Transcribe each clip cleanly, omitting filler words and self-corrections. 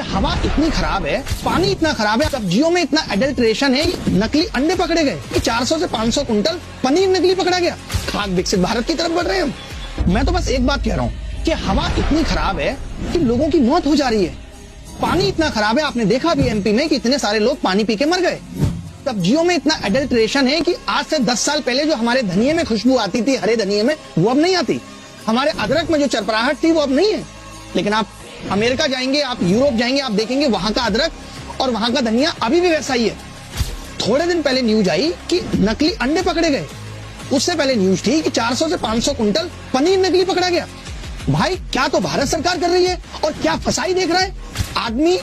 हवा इतनी खराब है, पानी इतना खराब है, सब्जियों में इतना एडल्ट्रेशन है, नकली अंडे पकड़े गए, 400 से 500 कुंटल पनीर नकली पकड़ा गया। खाक विकसित भारत की तरफ बढ़ रहे हैं हम। मैं तो बस एक बात कह रहा हूँ कि हवा इतनी खराब है कि लोगों की मौत हो जा रही है। पानी इतना खराब है, आपने देखा भी एमपी में कि इतने सारे लोग पानी पी के मर गए। सब्जियों में इतना एडल्ट्रेशन है कि आज से 10 साल पहले जो हमारे धनिये में खुशबू आती थी, हरे धनिये में, वो अब नहीं आती। हमारे अदरक में जो चरपराहट थी वो अब नहीं है। लेकिन आप अमेरिका जाएंगे, आप यूरोप जाएंगे, आप देखेंगे वहां का अदरक और वहां का धनिया अभी भी वैसा ही है। थोड़े दिन पहले न्यूज आई कि नकली अंडे पकड़े गए। उससे पहले न्यूज थी कि 400 से 500 कुंटल पनीर नकली पकड़ा गया। भाई क्या तो भारत सरकार कर रही है और क्या फसाई देख रहा है आदमी।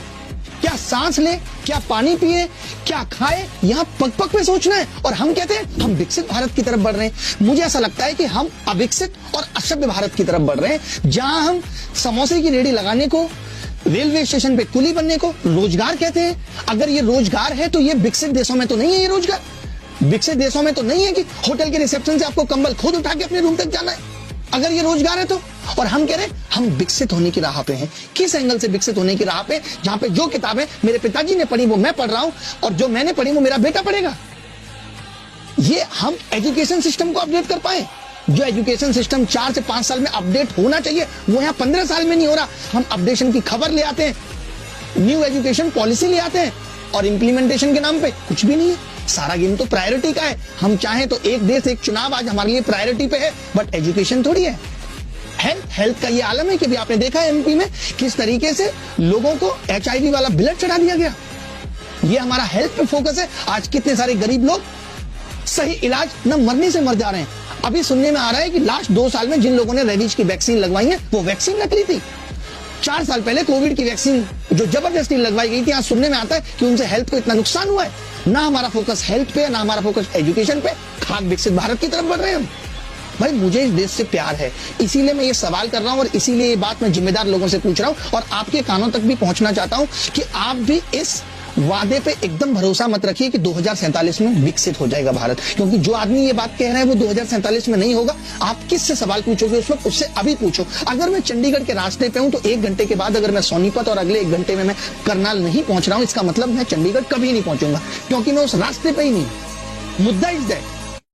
क्या सांस ले, क्या पानी पिए, क्या खाए, यहाँ पग पग पे सोचना है। और हम कहते हैं हम विकसित भारत की तरफ बढ़ रहे हैं। मुझे ऐसा लगता है कि हम अविकसित और असभ्य भारत की तरफ बढ़ रहे हैं, जहां हम समोसे की रेडी लगाने को, रेलवे स्टेशन पे कुली बनने को रोजगार कहते हैं। अगर ये रोजगार है तो ये विकसित देशों में तो नहीं है। ये रोजगार विकसित देशों में तो नहीं है कि होटल के रिसेप्शन से आपको कंबल खुद उठा के अपने रूम तक जाना है। अगर ये रोजगार है तो, और हम कह रहे हैं हम विकसित होने की राह पे हैं। किस एंगल से विकसित होने की राह पे? जहां पे जो किताबें मेरे पिताजी ने पढ़ी वो मैं पढ़ रहा हूं, और जो मैंने पढ़ी वो मेरा बेटा पढ़ेगा। ये हम एजुकेशन सिस्टम को अपडेट कर पाए। जो एजुकेशन सिस्टम 4 से 5 साल में अपडेट होना चाहिए वो यहाँ 15 साल में नहीं हो रहा। हम अपडेशन की खबर ले आते हैं, न्यू एजुकेशन पॉलिसी ले आते हैं, और इंप्लीमेंटेशन के नाम पे कुछ भी नहीं है। सारा गेम तो प्रायोरिटी का है। हम चाहें तो एक देश एक चुनाव आज हमारे लिए प्रायोरिटी पे है, बट एजुकेशन थोड़ी है। हेल्थ का ये आलम है कि भी आपने देखा है एमपी में किस तरीके से लोगों को HIV वाला ब्लड चढ़ा दिया गया। ये हमारा हेल्थ पे फोकस है। आज कितने सारे गरीब लोग सही इलाज न मरने से मर जा रहे हैं। अभी सुनने में आ रहा है कि लास्ट 2 साल में जिन लोगों ने रेबीज की वैक्सीन लगवाई है वो वैक्सीन नकली थी। 4 साल पहले कोविड की वैक्सीन जो जबरदस्ती लगवाई गई थी, आज सुनने में आता है कि उनसे हेल्थ को इतना नुकसान हुआ है। ना हमारा फोकस हेल्थ पे, ना हमारा फोकस एजुकेशन पे। खाक विकसित भारत की तरफ बढ़ रहे हैं हम। भाई मुझे इस देश से प्यार है, इसीलिए मैं ये सवाल कर रहा हूं, और इसीलिए ये बात मैं जिम्मेदार लोगों से पूछ रहा हूं, और आपके कानों तक भी पहुंचना चाहता हूं कि आप भी इस वादे पे एकदम भरोसा मत रखिए कि 2047 में विकसित हो जाएगा भारत। क्योंकि जो आदमी ये बात कह रहा है वो 2047 में नहीं होगा। आप किससे सवाल पूछोगे उस वक्त, उससे अभी पूछो। अगर मैं चंडीगढ़ के रास्ते पे हूं तो 1 घंटे के बाद अगर मैं सोनीपत और अगले 1 घंटे में मैं करनाल नहीं पहुंच रहा हूं, इसका मतलब मैं चंडीगढ़ कभी नहीं पहुंचूंगा, क्योंकि मैं उस रास्ते पे ही नहीं। मुद्दा इस दैट